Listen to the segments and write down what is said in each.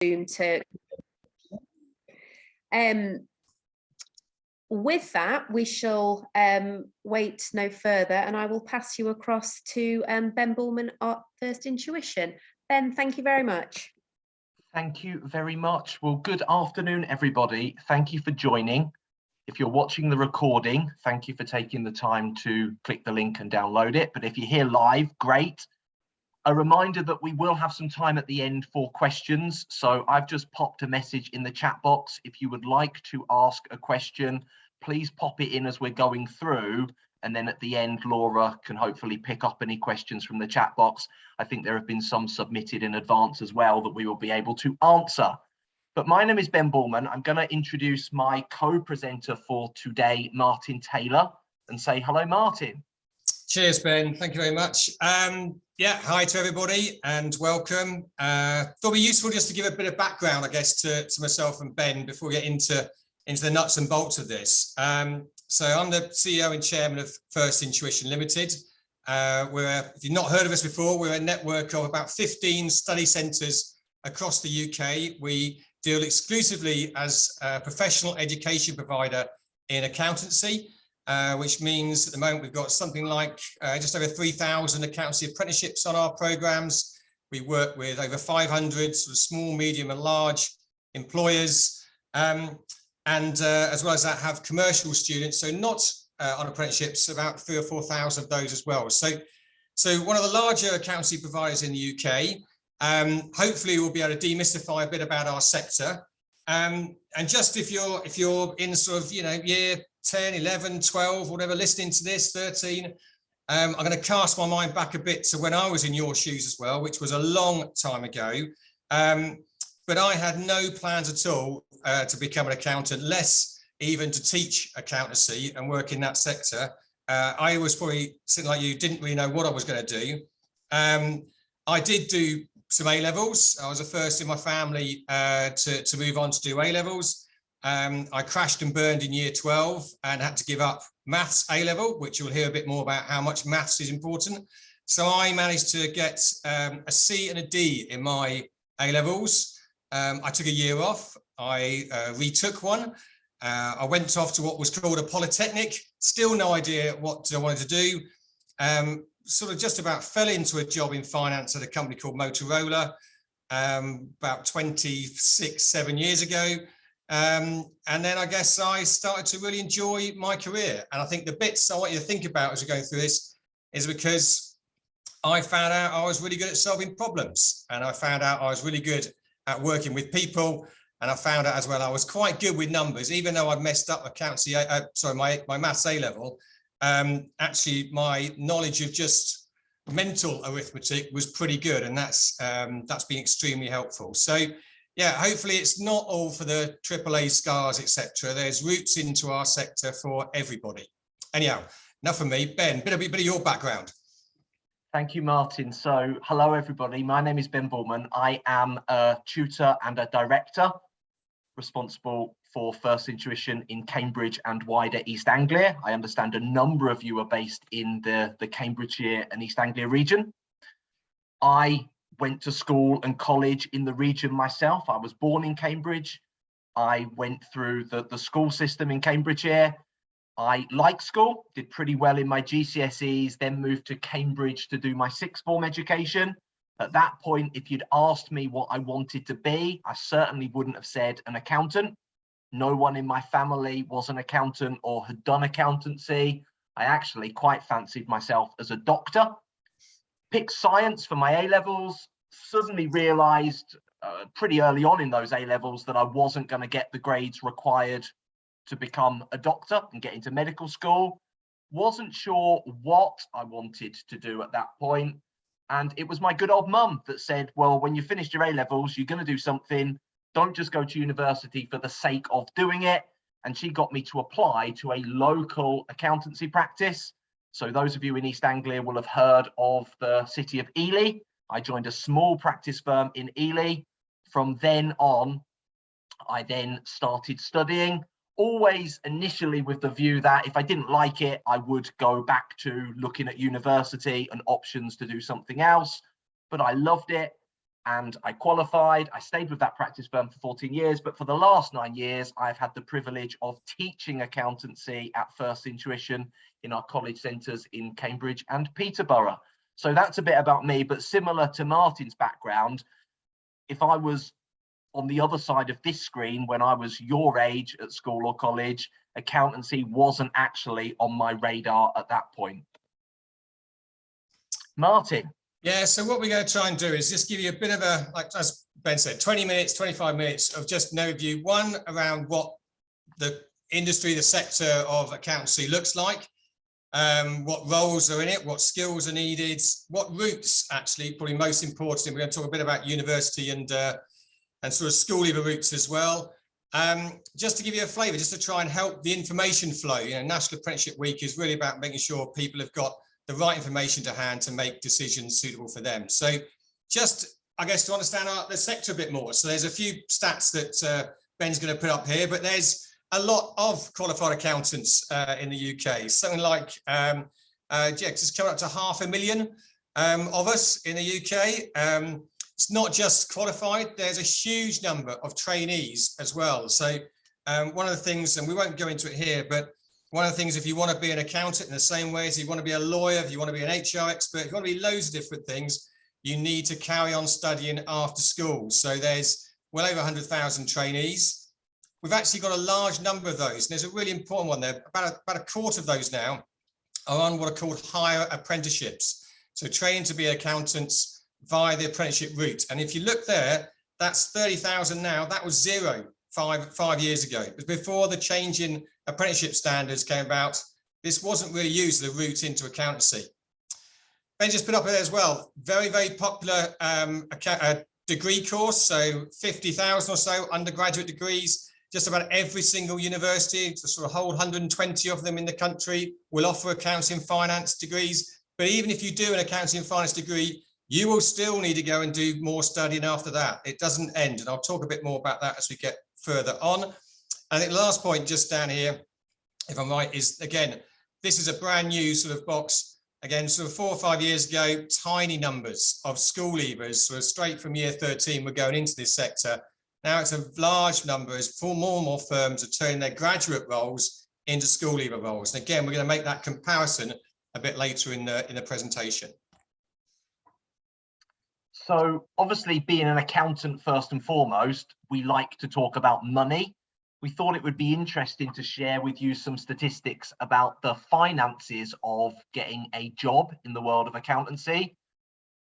Zoom to. With that, we shall wait no further, and I will pass you across to Ben Bullman at First Intuition. Ben, thank you very much. Thank you very much. Well, good afternoon, everybody. Thank you for joining. If you're watching the recording, thank you for taking the time to click the link and download it. But if you're here live, great. A reminder that we will have some time at the end for questions. So I've just popped a message in the chat box. If you would like to ask a question, please pop it in as we're going through. And then at the end, Laura can hopefully pick up any questions from the chat box. I think there have been some submitted in advance as well that we will be able to answer. But my name is Ben Bullman. I'm going to introduce my co-presenter for today, Martin Taylor, and say hello, Martin. Cheers, Ben. Thank you very much. Yeah, hi to everybody and welcome. Thought it'd be useful just to give a bit of background, I guess, to myself and Ben before we get into the nuts and bolts of this. So I'm the CEO and Chairman of First Intuition Ltd. If you've not heard of us before, we're a network of about 15 study centres across the UK. We deal exclusively as a professional education provider in accountancy, which means at the moment we've got something like just over 3,000 accountancy apprenticeships on our programmes. We work with over 500 sort of small, medium and large employers, and as well as that have commercial students, so not on apprenticeships, about 3,000 or 4,000 of those as well. So one of the larger accountancy providers in the UK. Hopefully we'll be able to demystify a bit about our sector. And just if you're in sort of, year 10, 11, 12, whatever, listening to this, 13, I'm going to cast my mind back a bit to when I was in your shoes as well, which was a long time ago. But I had no plans at all to become an accountant, less even to teach accountancy and work in that sector. I was probably sitting like you, didn't really know what I was going to do. I did do some A-levels. I was the first in my family to move on to do A-levels. I crashed and burned in year 12 and had to give up maths A-level, which you'll hear a bit more about how much maths is important. So I managed to get a C and a D in my A-levels. I took a year off. I retook one. I went off to what was called a polytechnic. Still no idea what I wanted to do. Sort of just about fell into a job in finance at a company called Motorola about 7 years ago. And then I guess I started to really enjoy my career. And I think the bits I want you to think about as we're going through this is because I found out I was really good at solving problems. And I found out I was really good at working with people. And I found out as well I was quite good with numbers, even though I'd messed up accountancy, my maths A-level. Actually, my knowledge of just mental arithmetic was pretty good, and that's been extremely helpful. So yeah, hopefully it's not all for the AAA scars, etc. There's roots into our sector for everybody. Anyhow, enough from me. Ben, bit of your background. Thank you, Martin. So hello, everybody. My name is Ben Bullman. I am a tutor and a director responsible for First Intuition in Cambridge and wider East Anglia. I understand a number of you are based in the Cambridgeshire and East Anglia region. I went to school and college in the region myself. I was born in Cambridge. I went through the school system in Cambridgeshire. I liked school, did pretty well in my GCSEs, then moved to Cambridge to do my sixth form education. At that point, if you'd asked me what I wanted to be, I certainly wouldn't have said an accountant. No one in my family was an accountant or had done accountancy. I actually quite fancied myself as a doctor. Picked science for my A-levels, suddenly realised pretty early on in those A-levels that I wasn't going to get the grades required to become a doctor and get into medical school. Wasn't sure what I wanted to do at that point. And it was my good old mum that said, well, when you finished your A-levels, you're going to do something. Don't just go to university for the sake of doing it. And she got me to apply to a local accountancy practice. So those of you in East Anglia will have heard of the city of Ely. I joined a small practice firm in Ely. From then on, I then started studying, always initially with the view that if I didn't like it, I would go back to looking at university and options to do something else. But I loved it. and I qualified. I stayed with that practice firm for 14 years, but for the last 9 years, I've had the privilege of teaching accountancy at First Intuition in our college centres in Cambridge and Peterborough. So that's a bit about me, but similar to Martin's background, if I was on the other side of this screen when I was your age at school or college, accountancy wasn't actually on my radar at that point. Martin. Yeah, so what we're going to try and do is just give you a bit of a, like as Ben said, 20 minutes, 25 minutes of just an overview, one around what the industry, the sector of accountancy looks like, what roles are in it, what skills are needed, what routes actually, probably most importantly, we're going to talk a bit about university and sort of school leaver routes as well. Just to give you a flavour, just to try and help the information flow. You know, National Apprenticeship Week is really about making sure people have got the right information to hand to make decisions suitable for them. So just, I guess, to understand the sector a bit more. So there's a few stats that Ben's going to put up here, but there's a lot of qualified accountants in the UK. Something like, just coming up to 500,000 of us in the UK. It's not just qualified, there's a huge number of trainees as well. So one of the things, and we won't go into it here, but one of the things, if you want to be an accountant in the same way as you want to be a lawyer, if you want to be an HR expert, if you want to be loads of different things, you need to carry on studying after school. So there's well over 100,000 trainees. We've actually got a large number of those. And there's a really important one there. About a quarter of those now are on what are called higher apprenticeships. So training to be accountants via the apprenticeship route. And if you look there, that's 30,000 now. That was zero five years ago. It was before the change in apprenticeship standards came about. This wasn't really used as a route into accountancy. Ben just put up there as well, very, very popular degree course. So 50,000 or so undergraduate degrees. Just about every single university, the sort of whole 120 of them in the country, will offer accounting and finance degrees. But even if you do an accounting and finance degree, you will still need to go and do more studying after that. It doesn't end. And I'll talk a bit more about that as we get further on. I think the last point just down here, if I'm right, is again, this is a brand new sort of box. Again, sort of 4 or 5 years ago, tiny numbers of school leavers, sort of straight from year 13 were going into this sector. Now it's a large number as more and more firms are turning their graduate roles into school leaver roles. And again, we're going to make that comparison a bit later in the presentation. So obviously, being an accountant first and foremost, we like to talk about money. We thought it would be interesting to share with you some statistics about the finances of getting a job in the world of accountancy.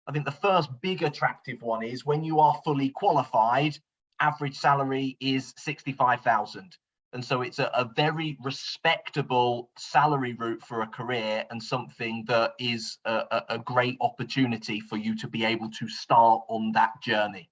I think the first big attractive one is when you are fully qualified, average salary is 65,000. And so it's a very respectable salary route for a career, and something that is a great opportunity for you to be able to start on that journey.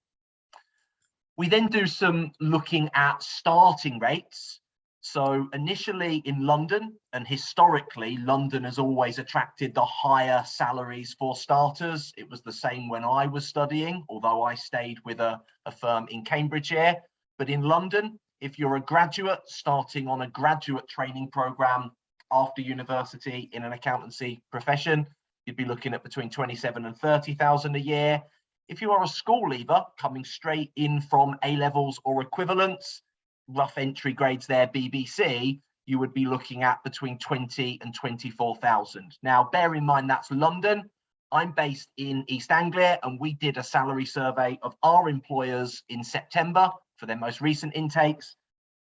We then do some looking at starting rates. So initially in London, and historically, London has always attracted the higher salaries for starters. It was the same when I was studying, although I stayed with a firm in Cambridgeshire. But in London, if you're a graduate starting on a graduate training program after university in an accountancy profession, you'd be looking at between 27 and 30,000 a year. If you are a school leaver coming straight in from A-levels or equivalents, rough entry grades there, BBC, you would be looking at between 20 and 24,000. Now, bear in mind that's London. I'm based in East Anglia, and we did a salary survey of our employers in September for their most recent intakes.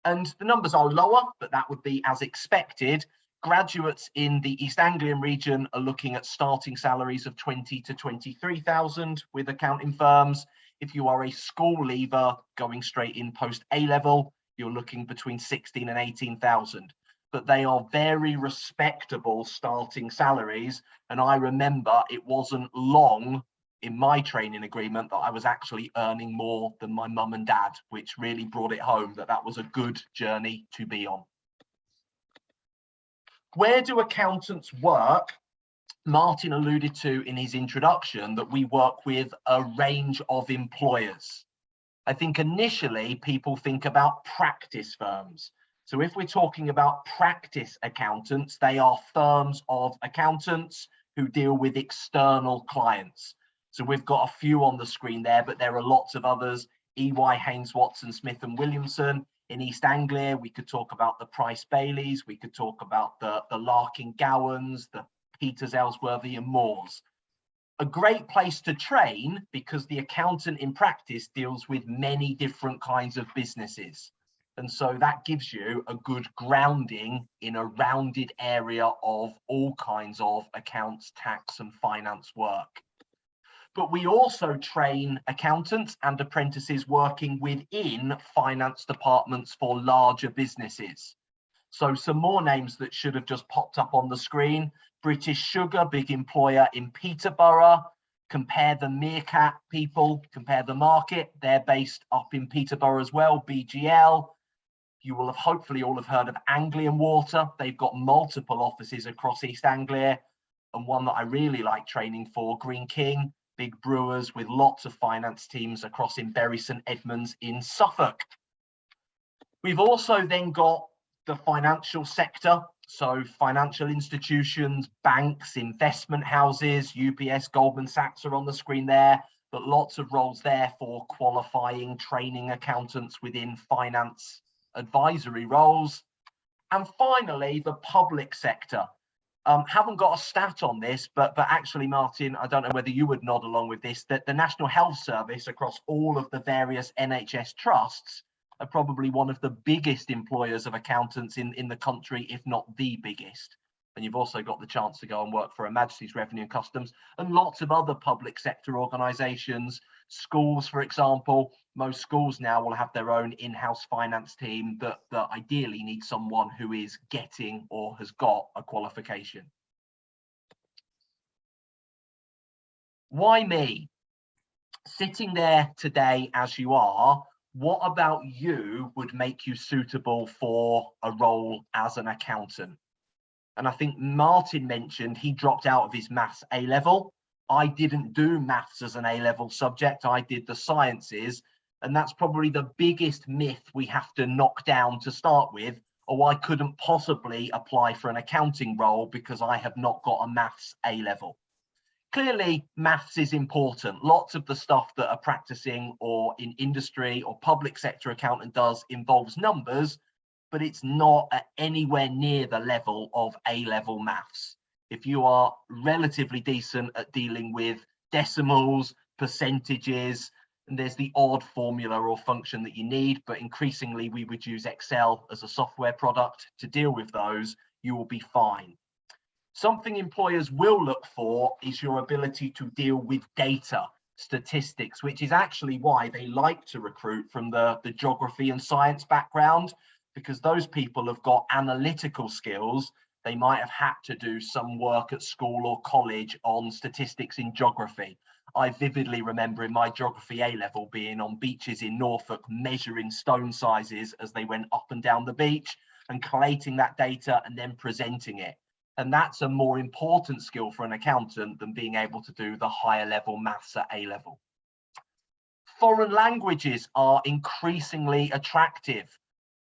And the numbers are lower, but that would be as expected. Graduates in the East Anglian region are looking at starting salaries of 20 to 23,000 with accounting firms. If you are a school leaver going straight in post A-level, you're looking between 16 and 18,000. But they are very respectable starting salaries. And I remember it wasn't long in my training agreement that I was actually earning more than my mum and dad, which really brought it home that that was a good journey to be on. Where do accountants work? Martin alluded to in his introduction that we work with a range of employers. I think initially people think about practice firms. So if we're talking about practice accountants, they are firms of accountants who deal with external clients. So we've got a few on the screen there, but there are lots of others. EY, Haynes Watson, Smith and Williamson. In East Anglia, we could talk about the Price Baileys, we could talk about the Larkin Gowans, the Peters Ellsworthy and Moores. A great place to train because the accountant in practice deals with many different kinds of businesses. And so that gives you a good grounding in a rounded area of all kinds of accounts, tax and finance work. But we also train accountants and apprentices working within finance departments for larger businesses. So some more names that should have just popped up on the screen. British Sugar, big employer in Peterborough. Compare the Meerkat people, compare the market. They're based up in Peterborough as well, BGL. You will have hopefully all have heard of Anglian Water. They've got multiple offices across East Anglia. And one that I really like training for, Green King, big brewers with lots of finance teams across in Bury St Edmunds in Suffolk. We've also then got the financial sector. So financial institutions, banks, investment houses, UBS, Goldman Sachs are on the screen there, but lots of roles there for qualifying, training accountants within finance advisory roles. And finally, the public sector. Haven't got a stat on this, but actually, Martin, I don't know whether you would nod along with this, that the National Health Service across all of the various NHS trusts are probably one of the biggest employers of accountants in the country, if not the biggest. And you've also got the chance to go and work for Her Majesty's Revenue and Customs and lots of other public sector organisations. Schools, for example, most schools now will have their own in-house finance team that ideally need someone who is getting or has got a qualification. Why me? Sitting there today as you are, what about you would make you suitable for a role as an accountant? And I think Martin mentioned he dropped out of his maths A-level. I didn't do maths as an A-level subject. I did the sciences. And that's probably the biggest myth we have to knock down to start with. Or I couldn't possibly apply for an accounting role because I have not got a maths A-level. Clearly, maths is important. Lots of the stuff that a practicing or in industry or public sector accountant does involves numbers, but it's not at anywhere near the level of A-level maths. If you are relatively decent at dealing with decimals, percentages, and there's the odd formula or function that you need, but increasingly we would use Excel as a software product to deal with those, you will be fine. Something employers will look for is your ability to deal with data, statistics, which is actually why they like to recruit from the geography and science background, because those people have got analytical skills. They might have had to do some work at school or college on statistics in geography. I vividly remember in my geography A-level being on beaches in Norfolk, measuring stone sizes as they went up and down the beach and collating that data and then presenting it. And that's a more important skill for an accountant than being able to do the higher level maths at A-level. Foreign languages are increasingly attractive.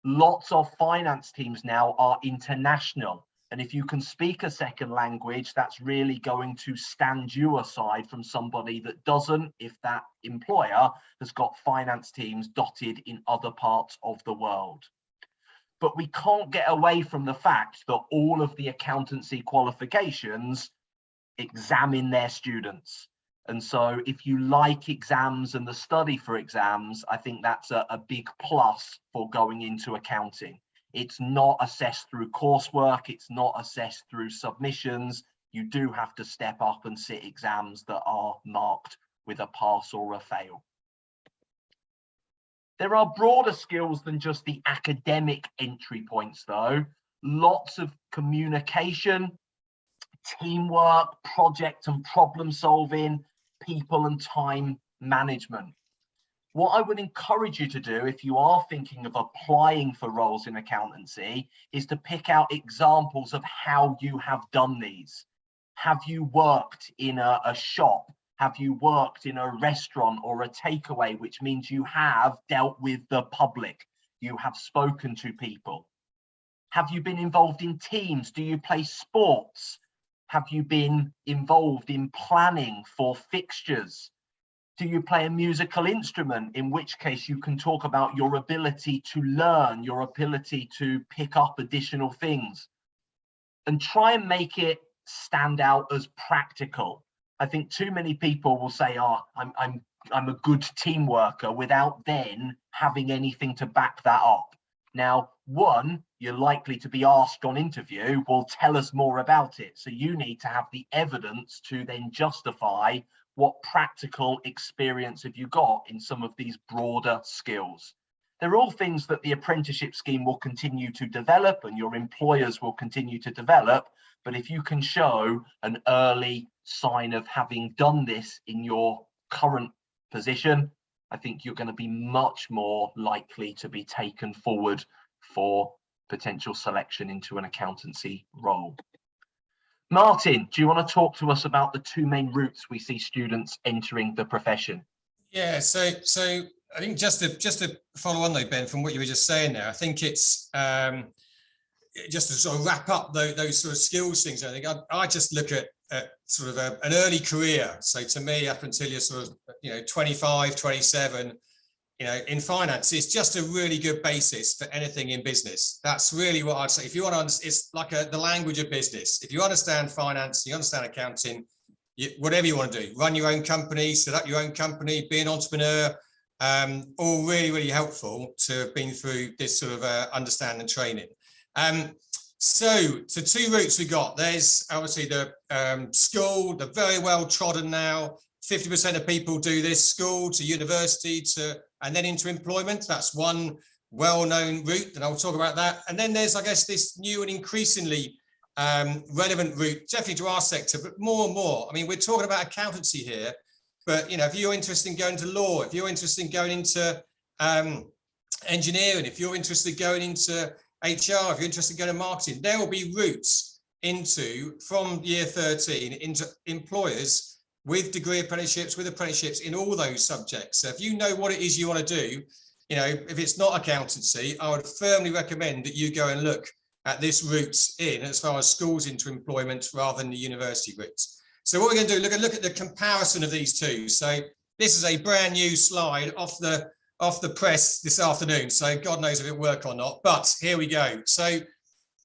Lots of finance teams now are international. And if you can speak a second language, that's really going to stand you aside from somebody that doesn't, if that employer has got finance teams dotted in other parts of the world. But we can't get away from the fact that all of the accountancy qualifications examine their students. And so if you like exams and the study for exams, I think that's a big plus for going into accounting. It's not assessed through coursework. It's not assessed through submissions. You do have to step up and sit exams that are marked with a pass or a fail. There are broader skills than just the academic entry points, though. Lots of communication, teamwork, project and problem solving, people and time management. What I would encourage you to do if you are thinking of applying for roles in accountancy is to pick out examples of how you have done these. Have you worked in a shop? Have you worked in a restaurant or a takeaway, which means you have dealt with the public, you have spoken to people? Have you been involved in teams? Do you play sports? Have you been involved in planning for fixtures? Do you play a musical instrument, in which case you can talk about your ability to learn, your ability to pick up additional things, and try and make it stand out as practical. I think too many people will say, oh, I'm a good team worker, without then having anything to back that up. Now, one, you're likely to be asked on interview, well, tell us more about it. So you need to have the evidence to then justify what practical experience have you got in some of these broader skills. They're all things that the apprenticeship scheme will continue to develop and your employers will continue to develop. But if you can show an early sign of having done this in your current position, I think you're going to be much more likely to be taken forward for potential selection into an accountancy role. Martin, do you want to talk to us about the two main routes we see students entering the profession? Yeah, so I think just to follow on though, Ben, from what you were just saying there, I think it's just to sort of wrap up those sort of skills things. I think I just look at sort of an early career. So to me, up until you're sort of 25, 27, in finance, it's just a really good basis for anything in business. That's really what I'd say. If you want to, it's like the language of business. If you understand finance, you understand accounting, whatever you want to do, run your own company, set up your own company, be an entrepreneur, all really, really helpful to have been through this sort of understanding and training. So two routes we got. There's obviously the school, the very well trodden now. 50% of people do this, school to university and then into employment. That's one well-known route, and I'll talk about that. And then there's, I guess, this new and increasingly relevant route, definitely to our sector, but more and more. I mean, we're talking about accountancy here, but if you're interested in going to law, if you're interested in going into engineering, if you're interested in going into HR, if you're interested in going to marketing, there will be routes from year 13 into employers with degree apprenticeships, with apprenticeships in all those subjects. So if you know what it is you want to do, if it's not accountancy, I would firmly recommend that you go and look at this route in as far as schools into employment rather than the university routes. So what we're going to do, look at the comparison of these two. So this is a brand new slide off the press this afternoon. So God knows if it worked or not, but here we go. So you've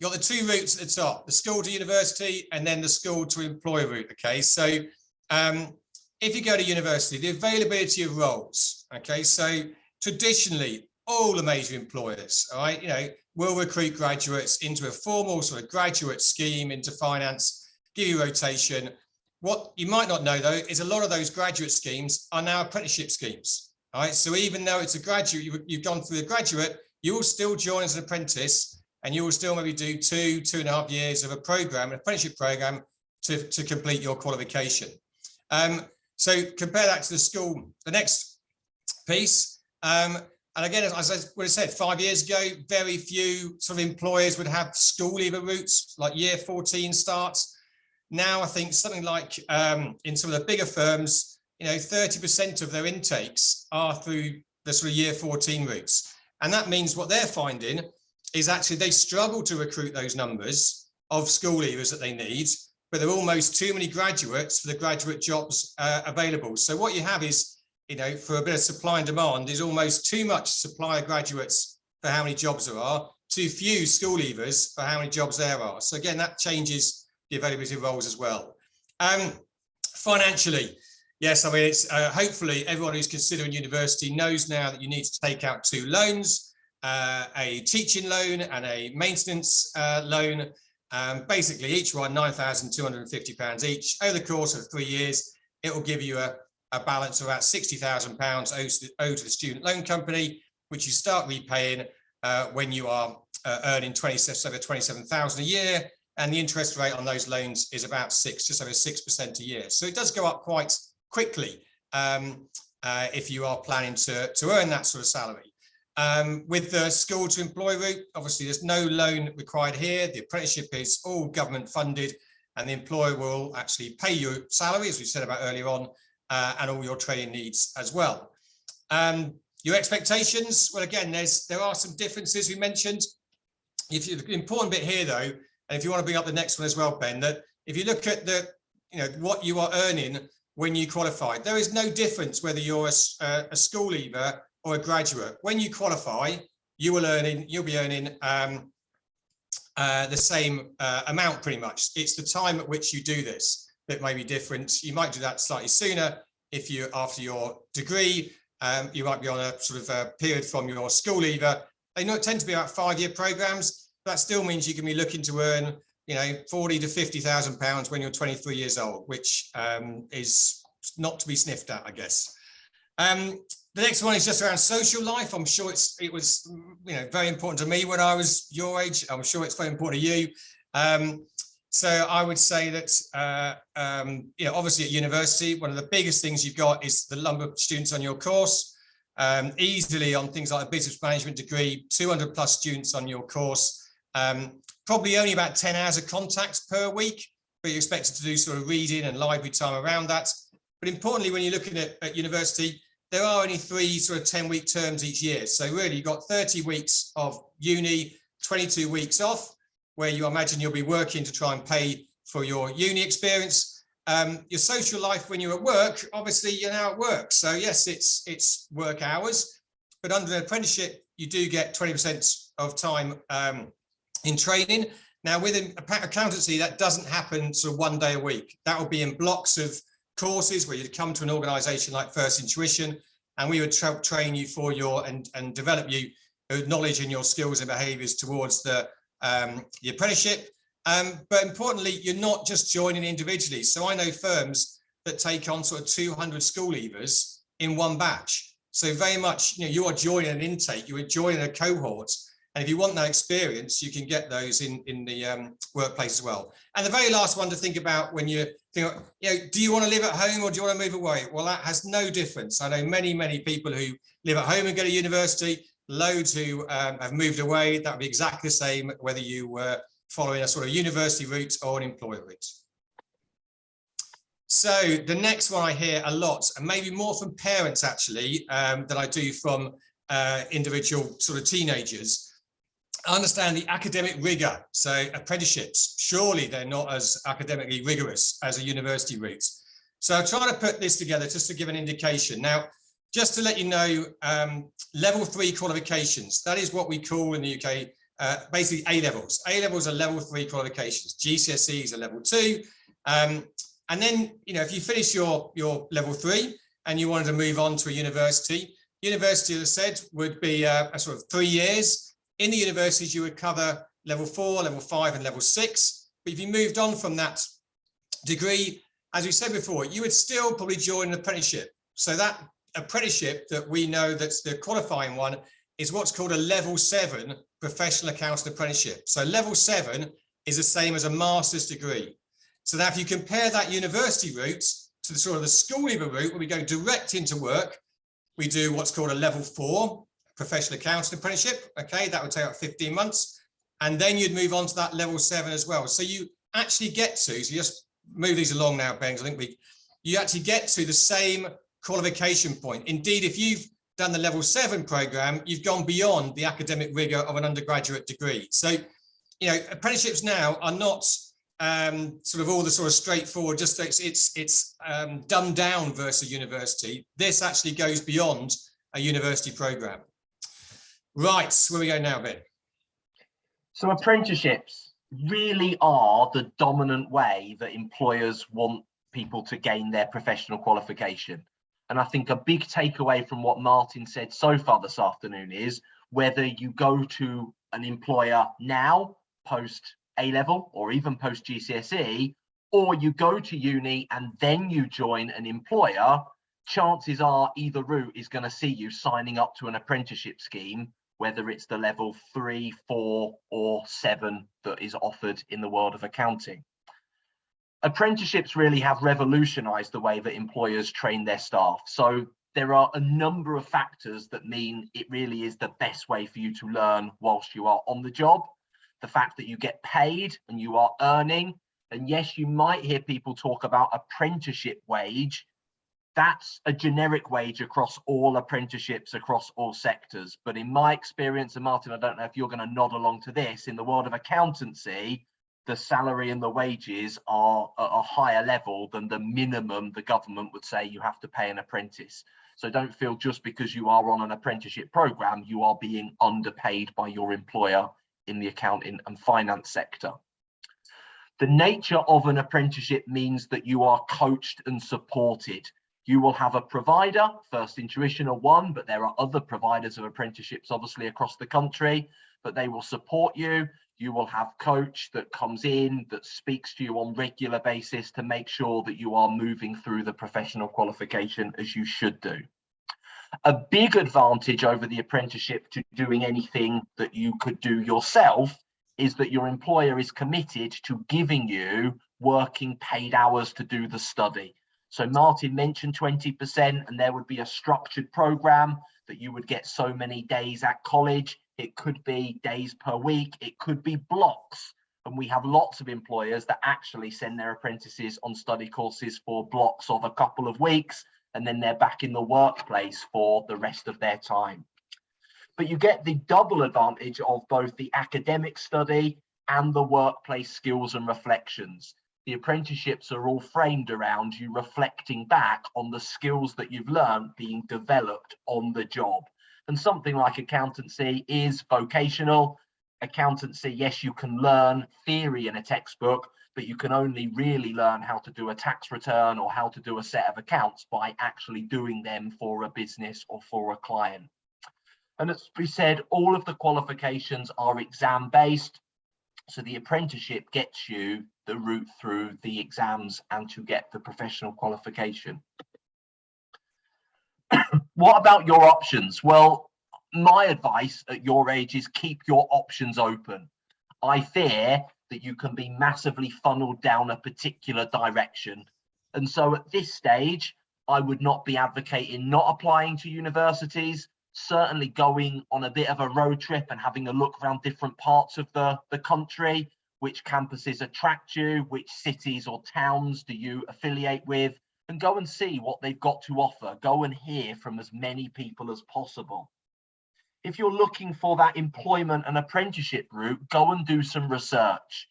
got the two routes at the top, the school to university and then the school to employer route. Okay, so if you go to university, the availability of roles, okay, so traditionally all the major employers, all right, will recruit graduates into a formal sort of graduate scheme into finance, give you rotation. What you might not know though is a lot of those graduate schemes are now apprenticeship schemes. All right, so even though it's a graduate, you've gone through the graduate, you will still join as an apprentice and you will still maybe do 2.5 years of a program, an apprenticeship program to complete your qualification. So compare that to the school, the next piece. And again, as I said, 5 years ago, very few sort of employers would have school leaver routes, like year 14 starts. Now, I think something like in some of the bigger firms, 30% of their intakes are through the sort of year 14 routes. And that means what they're finding is actually they struggle to recruit those numbers of school leavers that they need, but there are almost too many graduates for the graduate jobs available. So what you have is, for a bit of supply and demand, is almost too much supply of graduates for how many jobs there are, too few school leavers for how many jobs there are. So again, that changes the availability of roles as well. Financially, yes, I mean, it's hopefully everyone who's considering university knows now that you need to take out 2 loans, a teaching loan and a maintenance loan. Basically, each one £9,250 each. Over the course of 3 years, it will give you a balance of about £60,000 owed to the student loan company, which you start repaying when you are earning over £27,000 a year, and the interest rate on those loans is about just over 6% a year. So it does go up quite quickly if you are planning to earn that sort of salary. With the school to employ route, obviously there's no loan required here. The apprenticeship is all government funded and the employer will actually pay your salary, as we said about earlier on, and all your training needs as well. Your expectations, well, again, there are some differences we mentioned. The important bit here though, and if you want to bring up the next one as well, Ben, that if you look at the, what you are earning when you qualify, there is no difference whether you're a school leaver or a graduate. When you qualify, you'll be earning the same amount pretty much. It's the time at which you do this that may be different. You might do that slightly sooner if you, after your degree, you might be on a sort of a period from your school leaver. They tend to be about 5-year programs. That still means you can be looking to earn, 40 to 50,000 pounds when you're 23 years old, which is not to be sniffed at, I guess. The next one is just around social life. I'm sure it was very important to me when I was your age. I'm sure it's very important to you. So I would say that obviously at university, one of the biggest things you've got is the number of students on your course. Easily on things like a business management degree, 200 plus students on your course. Probably only about 10 hours of contacts per week, but you're expected to do sort of reading and library time around that. But importantly, when you're looking at university, there are only 3 sort of 10-week terms each year. So really you've got 30 weeks of uni, 22 weeks off, where you imagine you'll be working to try and pay for your uni experience. Your social life when you're at work, obviously you're now at work. So yes, it's work hours, but under an apprenticeship, you do get 20% of time in training. Now with accountancy, that doesn't happen sort of 1 day a week. That will be in blocks of courses where you'd come to an organization like First Intuition, and we would train you for your and develop you knowledge and your skills and behaviors towards the apprenticeship. But importantly, you're not just joining individually. So I know firms that take on sort of 200 school leavers in one batch. So very much, you are joining an intake, you are joining a cohort. And if you want that experience, you can get those in the workplace as well. And the very last one to think about when you think, do you want to live at home or do you want to move away? Well, that has no difference. I know many, many people who live at home and go to university, loads who have moved away. That would be exactly the same whether you were following a sort of university route or an employer route. So the next one I hear a lot, and maybe more from parents actually, than I do from individual sort of teenagers. I understand the academic rigor. So apprenticeships, surely they're not as academically rigorous as a university route. So I'll try to put this together just to give an indication. Now, just to let you know, level 3 qualifications, that is what we call in the UK, basically A-levels. A-levels are level 3 qualifications. GCSEs are level 2. And then, if you finish your level 3 and you wanted to move on to a university, as I said, would be a sort of 3 years. In the universities, you would cover level 4, level 5, and level 6. But if you moved on from that degree, as we said before, you would still probably join an apprenticeship. So that apprenticeship that we know that's the qualifying one is what's called a level 7 professional accountant apprenticeship. So level 7 is the same as a master's degree. So now if you compare that university route to the sort of the school leaver route where we go direct into work, we do what's called a level 4 professional accountant apprenticeship. Okay, that would take about 15 months. And then you'd move on to that level 7 as well. So you actually get to, so just move these along now, Ben, because I think you actually get to the same qualification point. Indeed, if you've done the level 7 program, you've gone beyond the academic rigor of an undergraduate degree. So, apprenticeships now are not sort of all the sort of straightforward, just it's dumbed down versus university. This actually goes beyond a university program. Right, where we go now, Ben? So apprenticeships really are the dominant way that employers want people to gain their professional qualification. And I think a big takeaway from what Martin said so far this afternoon is whether you go to an employer now, post A-level or even post GCSE, or you go to uni and then you join an employer, chances are either route is going to see you signing up to an apprenticeship scheme, whether it's the level 3, 4, or 7 that is offered in the world of accounting. Apprenticeships really have revolutionized the way that employers train their staff. So there are a number of factors that mean it really is the best way for you to learn whilst you are on the job. The fact that you get paid and you are earning, and yes, you might hear people talk about apprenticeship wage. That's a generic wage across all apprenticeships, across all sectors. But in my experience, and Martin, I don't know if you're going to nod along to this, in the world of accountancy, the salary and the wages are at a higher level than the minimum the government would say you have to pay an apprentice. So don't feel just because you are on an apprenticeship program, you are being underpaid by your employer in the accounting and finance sector. The nature of an apprenticeship means that you are coached and supported. You will have a provider, First Intuition are one, but there are other providers of apprenticeships obviously across the country, but they will support you. You will have coach that comes in, that speaks to you on regular basis to make sure that you are moving through the professional qualification as you should do. A big advantage over the apprenticeship to doing anything that you could do yourself is that your employer is committed to giving you working paid hours to do the study. So Martin mentioned 20%, and there would be a structured program that you would get so many days at college. It could be days per week, it could be blocks. And we have lots of employers that actually send their apprentices on study courses for blocks of a couple of weeks, and then they're back in the workplace for the rest of their time. But you get the double advantage of both the academic study and the workplace skills and reflections. The apprenticeships are all framed around you reflecting back on the skills that you've learned being developed on the job. And something like accountancy is vocational. Accountancy, yes, you can learn theory in a textbook, but you can only really learn how to do a tax return or how to do a set of accounts by actually doing them for a business or for a client. And as we said, all of the qualifications are exam based. So the apprenticeship gets you the route through the exams and to get the professional qualification. What about your options? Well, my advice at your age is keep your options open. I fear that you can be massively funneled down a particular direction. And so at this stage, I would not be advocating not applying to universities, certainly going on a bit of a road trip and having a look around different parts of the country. Which campuses attract you? Which cities or towns do you affiliate with? And go and see what they've got to offer. Go and hear from as many people as possible. If you're looking for that employment and apprenticeship route, go and do some research.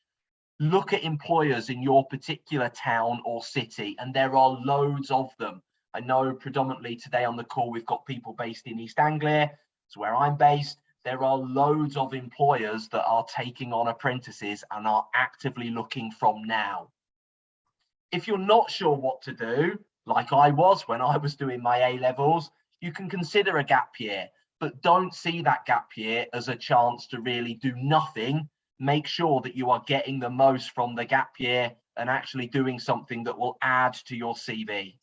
Look at employers in your particular town or city, and there are loads of them. I know predominantly today on the call, we've got people based in East Anglia. It's where I'm based. There are loads of employers that are taking on apprentices and are actively looking from now. If you're not sure what to do, like I was when I was doing my A-levels, you can consider a gap year, but don't see that gap year as a chance to really do nothing. Make sure that you are getting the most from the gap year and actually doing something that will add to your CV.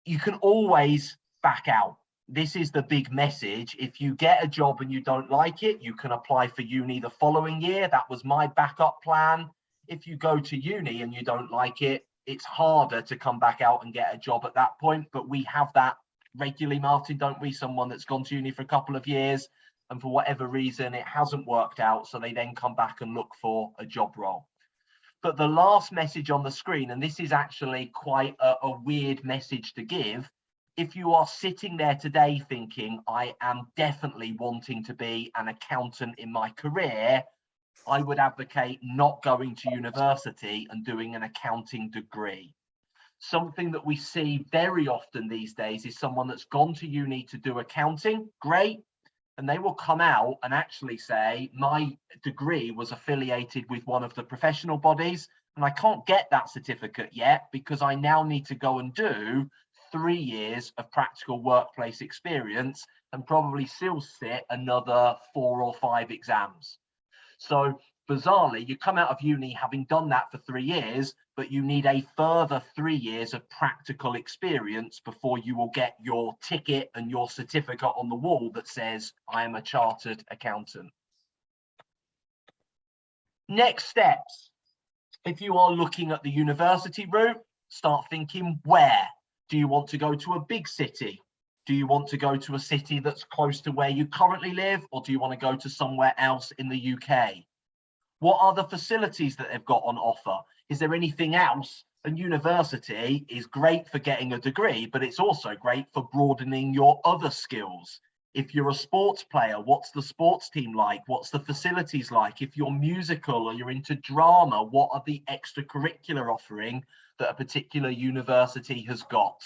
You can always back out. This is the big message. If you get a job and you don't like it, you can apply for uni the following year. That was my backup plan. If you go to uni and you don't like it, it's harder to come back out and get a job at that point. But we have that regularly, Martin, don't we? Someone that's gone to uni for a couple of years and for whatever reason, it hasn't worked out. So they then come back and look for a job role. But the last message on the screen, and this is actually quite a weird message to give. If you are sitting there today thinking, I am definitely wanting to be an accountant in my career, I would advocate not going to university and doing an accounting degree. Something that we see very often these days is someone that's gone to uni to do accounting, great, and they will come out and actually say, my degree was affiliated with one of the professional bodies, and I can't get that certificate yet because I now need to go and do 3 years of practical workplace experience and probably still sit another 4 or 5 exams. So bizarrely, you come out of uni having done that for 3 years, but you need a further 3 years of practical experience before you will get your ticket and your certificate on the wall that says, I am a chartered accountant. Next steps. If you are looking at the university route, start thinking where. Do you want to go to a big city? Do you want to go to a city that's close to where you currently live, or do you want to go to somewhere else in the UK? What are the facilities that they've got on offer? Is there anything else? And university is great for getting a degree, but it's also great for broadening your other skills. If you're a sports player, what's the sports team like? What's the facilities like? If you're musical or you're into drama, what are the extracurricular offering that a particular university has got?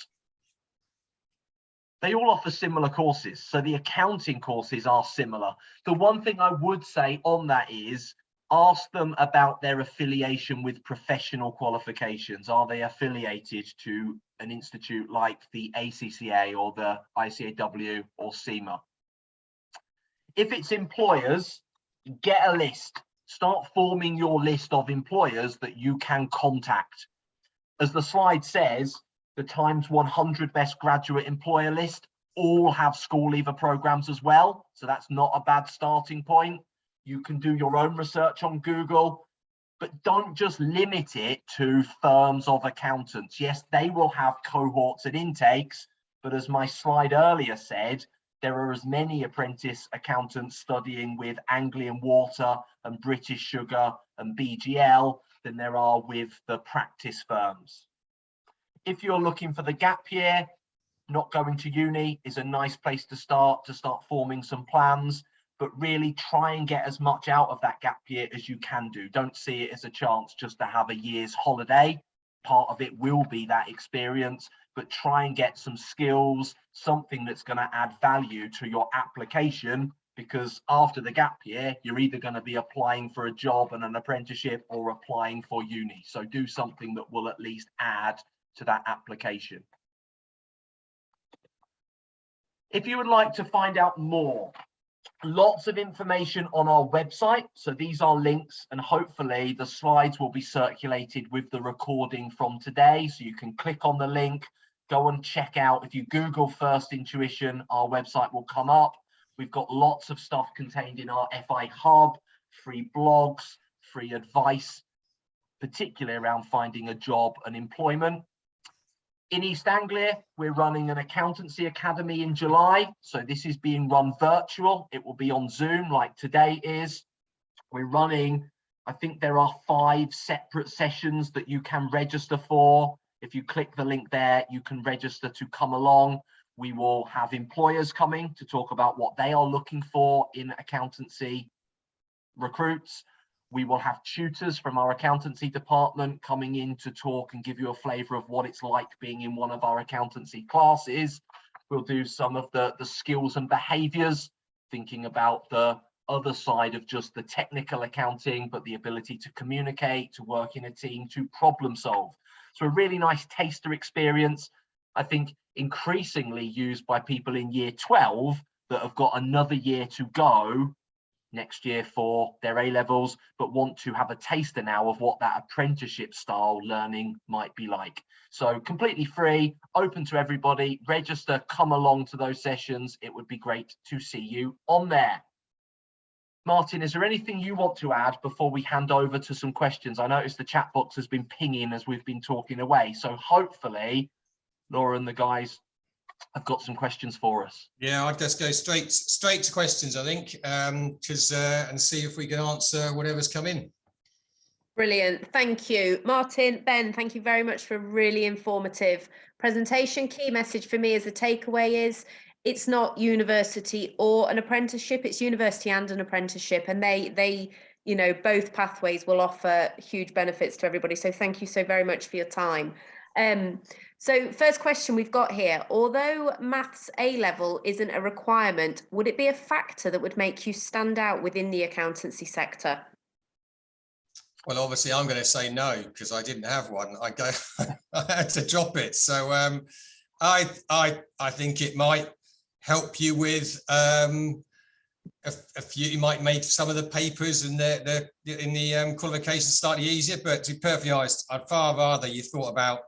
They all offer similar courses, so the accounting courses are similar. The one thing I would say on that is ask them about their affiliation with professional qualifications. Are they affiliated to an institute like the ACCA or the ICAW or CIMA? If it's employers, get a list. Start forming your list of employers that you can contact. As the slide says, the Times 100 Best Graduate Employer list all have school leaver programs as well. So that's not a bad starting point. You can do your own research on Google, but don't just limit it to firms of accountants. Yes, they will have cohorts and intakes, but as my slide earlier said, there are as many apprentice accountants studying with Anglian Water and British Sugar and BGL than there are with the practice firms. If you're looking for the gap year, not going to uni is a nice place to start forming some plans, but really try and get as much out of that gap year as you can do. Don't see it as a chance just to have a year's holiday. Part of it will be that experience, but try and get some skills, something that's going to add value to your application, because after the gap year, you're either going to be applying for a job and an apprenticeship or applying for uni. So do something that will at least add to that application. If you would like to find out more, lots of information on our website. So these are links, and hopefully the slides will be circulated with the recording from today. So you can click on the link, go and check out. If you Google First Intuition, our website will come up. We've got lots of stuff contained in our FI Hub, free blogs, free advice, particularly around finding a job and employment. In East Anglia, we're running an accountancy academy in July. So this is being run virtual. It will be on Zoom like today is. We're running, I think there are 5 separate sessions that you can register for. If you click the link there, you can register to come along. We will have employers coming to talk about what they are looking for in accountancy recruits. We will have tutors from our accountancy department coming in to talk and give you a flavour of what it's like being in one of our accountancy classes. We'll do some of the skills and behaviours, thinking about the other side of just the technical accounting, but the ability to communicate, to work in a team, to problem solve. So a really nice taster experience, I think increasingly used by people in year 12 that have got another year to go next year for their A-levels, but want to have a taster now of what that apprenticeship style learning might be like. So completely free, open to everybody, register, come along to those sessions. It would be great to see you on there. Martin, is there anything you want to add before we hand over to some questions? I noticed the chat box has been pinging as we've been talking away. So hopefully Laura and the guys have got some questions for us. Yeah, I'd just go straight to questions, I think, and see if we can answer whatever's come in. Brilliant, thank you. Martin, Ben, thank you very much for a really informative presentation. Key message for me as a takeaway is it's not university or an apprenticeship, it's university and an apprenticeship, and they you know, both pathways will offer huge benefits to everybody. So thank you so very much for your time. So first question we've got here, although maths A-level isn't a requirement, would it be a factor that would make you stand out within the accountancy sector? Well, obviously I'm going to say no, because I didn't have one. I had to drop it. So I think it might help you with a few. You might make some of the papers and the qualifications slightly easier. But to be perfectly honest, I'd far rather you thought about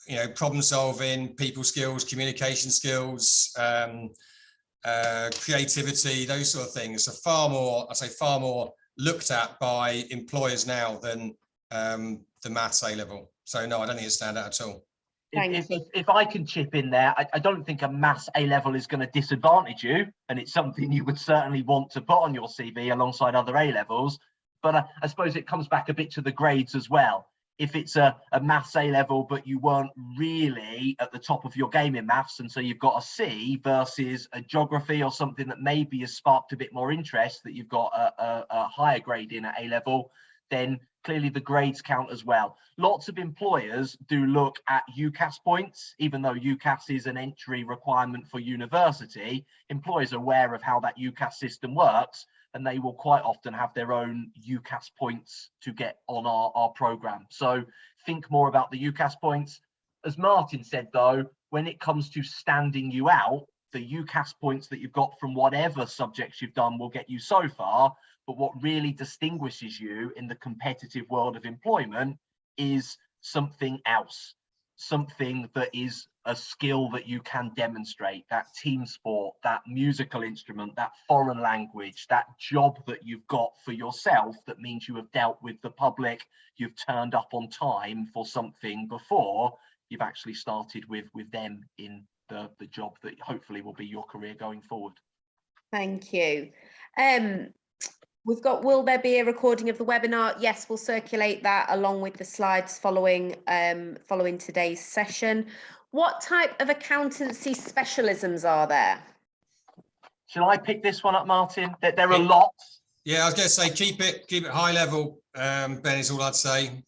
you know, problem solving, people skills, communication skills, creativity, those sort of things are far more, I say, far more looked at by employers now than the maths A-level. So no, I don't think it stand out at all. If I can chip in there, I don't think a maths A-level is going to disadvantage you, and it's something you would certainly want to put on your CV alongside other A-levels. But I suppose it comes back a bit to the grades as well. if it's a maths A level, but you weren't really at the top of your game in maths, and so you've got a C, versus a geography or something that maybe has sparked a bit more interest, that you've got a higher grade in at A level, then clearly the grades count as well. Lots of employers do look at UCAS points, even though UCAS is an entry requirement for university. Employers are aware of how that UCAS system works, and they will quite often have their own UCAS points to get on our program. So think more about the UCAS points. As Martin said, though, when it comes to standing you out, the UCAS points that you've got from whatever subjects you've done will get you so far. But what really distinguishes you in the competitive world of employment is something else, something that is a skill that you can demonstrate, that team sport, that musical instrument, that foreign language, that job that you've got for yourself that means you have dealt with the public, you've turned up on time for something before, you've actually started with them in the job that hopefully will be your career going forward. Thank you. We've got, will there be a recording of the webinar? Yes, we'll circulate that along with the slides following today's session. What type of accountancy specialisms are there? Shall I pick this one up, Martin? There are lots. Yeah, I was going to say keep it high level, Ben, is all I'd say.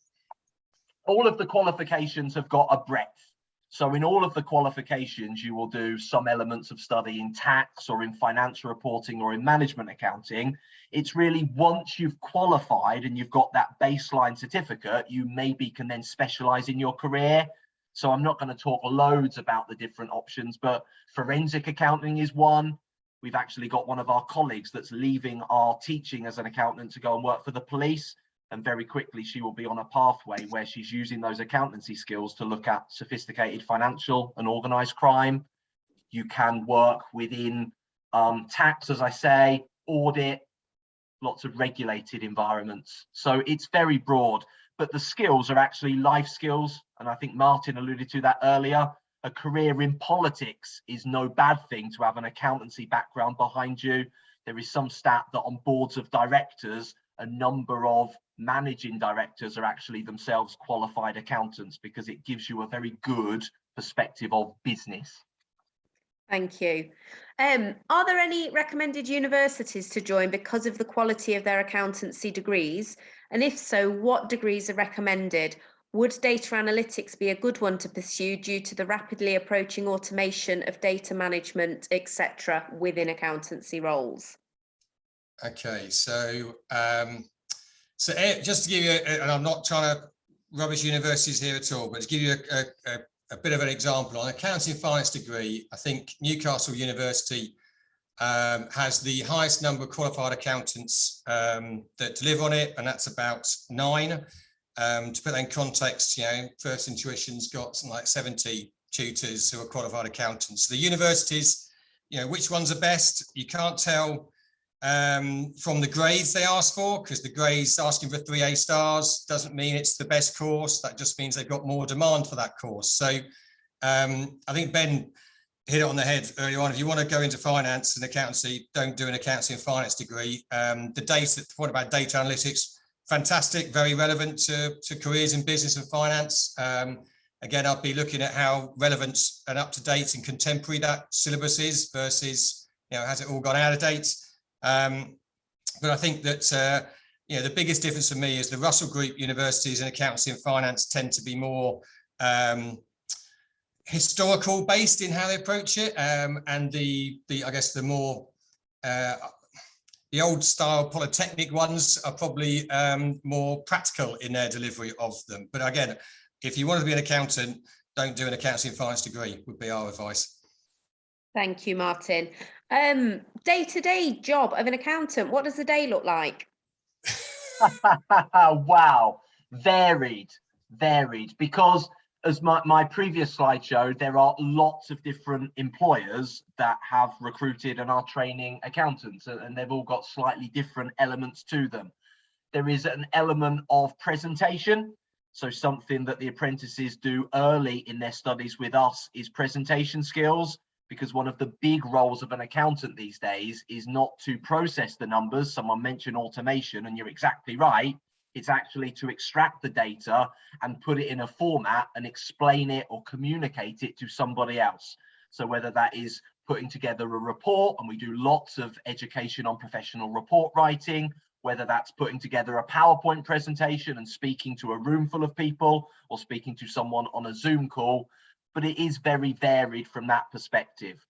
All of the qualifications have got a breadth. So in all of the qualifications, you will do some elements of study in tax or in financial reporting or in management accounting. It's really once you've qualified and you've got that baseline certificate, you maybe can then specialize in your career. So I'm not going to talk loads about the different options, but forensic accounting is one. We've actually got one of our colleagues that's leaving our teaching as an accountant to go and work for the police. And very quickly, she will be on a pathway where she's using those accountancy skills to look at sophisticated financial and organized crime. You can work within tax, as I say, audit, lots of regulated environments. So it's very broad, but the skills are actually life skills. And I think Martin alluded to that earlier. A career in politics is no bad thing to have an accountancy background behind you. There is some stat that on boards of directors, a number of managing directors are actually themselves qualified accountants, because it gives you a very good perspective of business. Thank you. Are there any recommended universities to join because of the quality of their accountancy degrees? And if so, what degrees are recommended? Would data analytics be a good one to pursue due to the rapidly approaching automation of data management, etc., within accountancy roles? Okay, so just to give you, and I'm not trying to rubbish universities here at all, but to give you a bit of an example, on accounting and finance degree, I think Newcastle University has the highest number of qualified accountants that live on it, and that's about 9. To put that in context, First Intuition's got something like 70 tutors who are qualified accountants. The universities, which ones are best, you can't tell from the grades they ask for, because the grades asking for 3 A stars doesn't mean it's the best course. That just means they've got more demand for that course. So I think Ben hit it on the head earlier on. If you want to go into finance and accountancy, don't do an accountancy and finance degree. The point about data analytics, fantastic, very relevant to careers in business and finance. Again, I'll be looking at how relevant and up to date and contemporary that syllabus is versus, has it all gone out of date? But I think that the biggest difference for me is the Russell Group universities in accountancy and finance tend to be more historical based in how they approach it, and I guess the more the old style polytechnic ones are probably more practical in their delivery of them. But again, if you want to be an accountant, don't do an accountancy and finance degree, would be our advice. Thank you, Martin. Day-to-day job of an accountant, what does the day look like? Wow, varied, because as my previous slide showed, there are lots of different employers that have recruited and are training accountants, and they've all got slightly different elements to them. There is an element of presentation. So something that the apprentices do early in their studies with us is presentation skills, because one of the big roles of an accountant these days is not to process the numbers. Someone mentioned automation, and you're exactly right. It's actually to extract the data and put it in a format and explain it or communicate it to somebody else. So whether that is putting together a report, and we do lots of education on professional report writing, whether that's putting together a PowerPoint presentation and speaking to a room full of people, or speaking to someone on a Zoom call, but it is very varied from that perspective.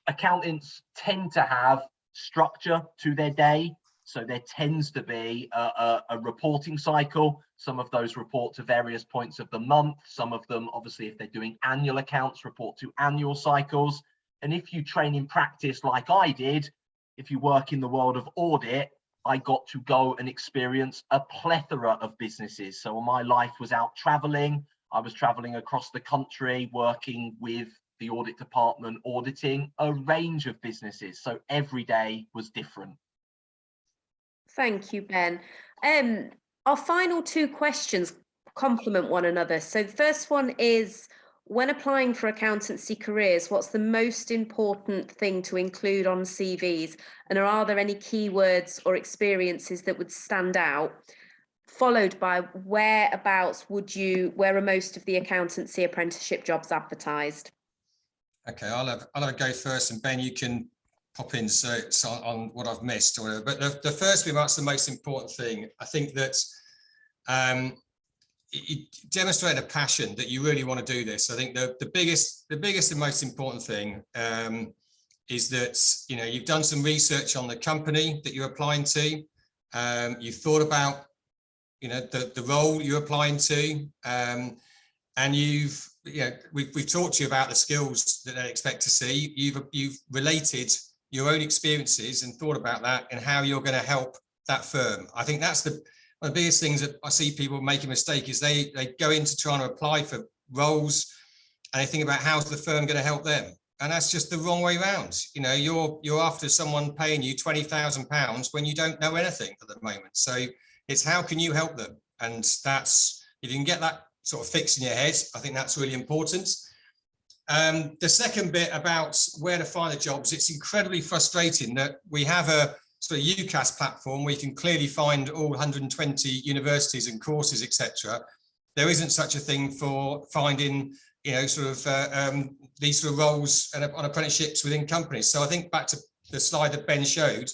Accountants tend to have structure to their day. So there tends to be a reporting cycle. Some of those report to various points of the month. Some of them, obviously, if they're doing annual accounts, report to annual cycles. And if you train in practice like I did, if you work in the world of audit, I got to go and experience a plethora of businesses. So my life was out traveling. I was traveling across the country, working with the audit department, auditing a range of businesses. So every day was different. Thank you, Ben. Our final two questions complement one another. So the first one is, when applying for accountancy careers, what's the most important thing to include on CVs? And are there any keywords or experiences that would stand out? Followed by, whereabouts where are most of the accountancy apprenticeship jobs advertised? Okay, I'll have a go first, and Ben, you can pop in so on what I've missed or whatever. But the first remark's the most important thing. I think that you demonstrate a passion that you really want to do this. I think the biggest and most important thing is that you've done some research on the company that you're applying to. You've thought about the role you're applying to, and we've talked to you about the skills that they expect to see. You've related your own experiences and thought about that and how you're going to help that firm. I think that's one of the biggest things that I see people make a mistake is they go into trying to apply for roles and they think about how's the firm going to help them, and that's just the wrong way around. You're after someone paying you £20,000 when you don't know anything at the moment. So it's how can you help them, and that's, if you can get that sort of fixed in your head, I think that's really important. The second bit about where to find the jobs, it's incredibly frustrating that we have a sort of UCAS platform where you can clearly find all 120 universities and courses, etc. There isn't such a thing for finding, these sort of roles on apprenticeships within companies. So I think back to the slide that Ben showed,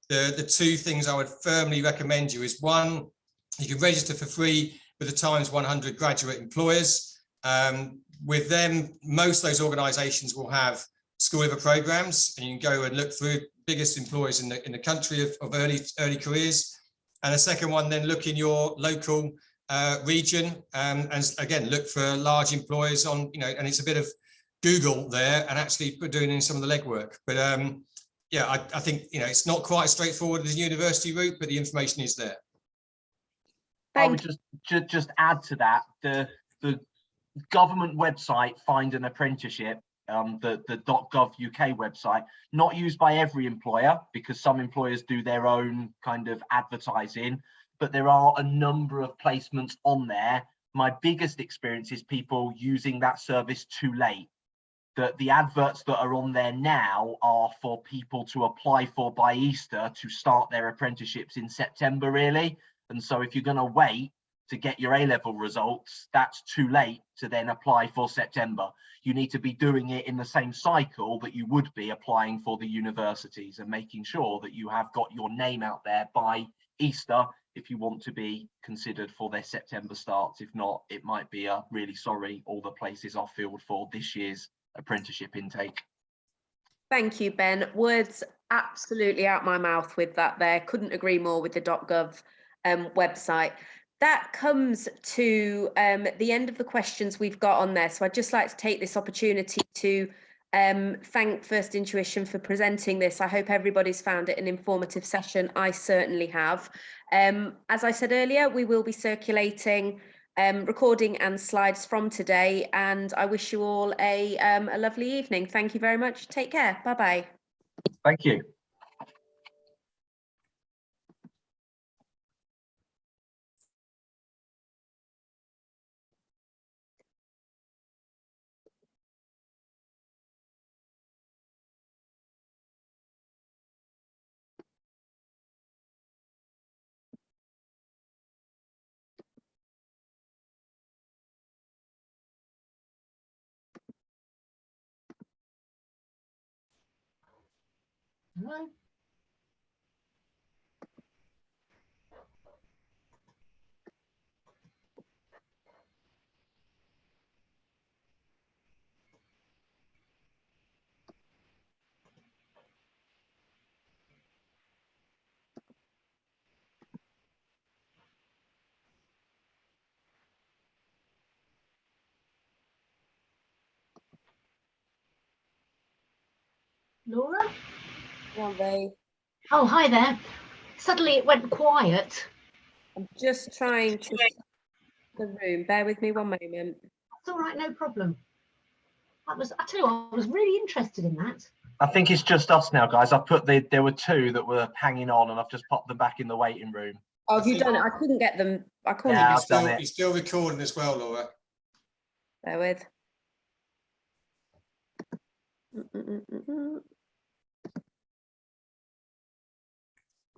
the two things I would firmly recommend you is, one, you can register for free with the Times 100 graduate employers. With them, most of those organisations will have school leaver programs, and you can go and look through biggest employers in the country of early careers. And the second one, then look in your local region, and again look for large employers on, and it's a bit of Google there and actually doing in some of the legwork. But yeah, I think it's not quite as straightforward as the university route, but the information is there. I would just add to that, the government website, Find an Apprenticeship, the .gov UK website, not used by every employer because some employers do their own kind of advertising, but there are a number of placements on there. My biggest experience is people using that service too late. The adverts that are on there now are for people to apply for by Easter to start their apprenticeships in September, really. And so if you're going to wait to get your A-level results, that's too late to then apply for September. You need to be doing it in the same cycle that you would be applying for the universities, and making sure that you have got your name out there by Easter if you want to be considered for their September starts. If not, it might be a really sorry, all the places are filled for this year's apprenticeship intake. Thank you, Ben. Words absolutely out my mouth with that there. Couldn't agree more with the .gov website. That comes to the end of the questions we've got on there. So I'd just like to take this opportunity to thank First Intuition for presenting this. I hope everybody's found it an informative session. I certainly have. As I said earlier, we will be circulating recording and slides from today, and I wish you all a lovely evening. Thank you very much. Take care. Bye-bye. Thank you. Hello. Laura? Are they? Oh, hi there. Suddenly it went quiet. I'm just trying to the room. Bear with me one moment. That's all right, no problem. I tell you what, I was really interested in that. I think it's just us now, guys. I've put there were two that were hanging on, and I've just popped them back in the waiting room. Oh, have you done it? I couldn't get them. I couldn't. Yeah, He's I've done still, it. he's still recording as well, Laura. Bear with.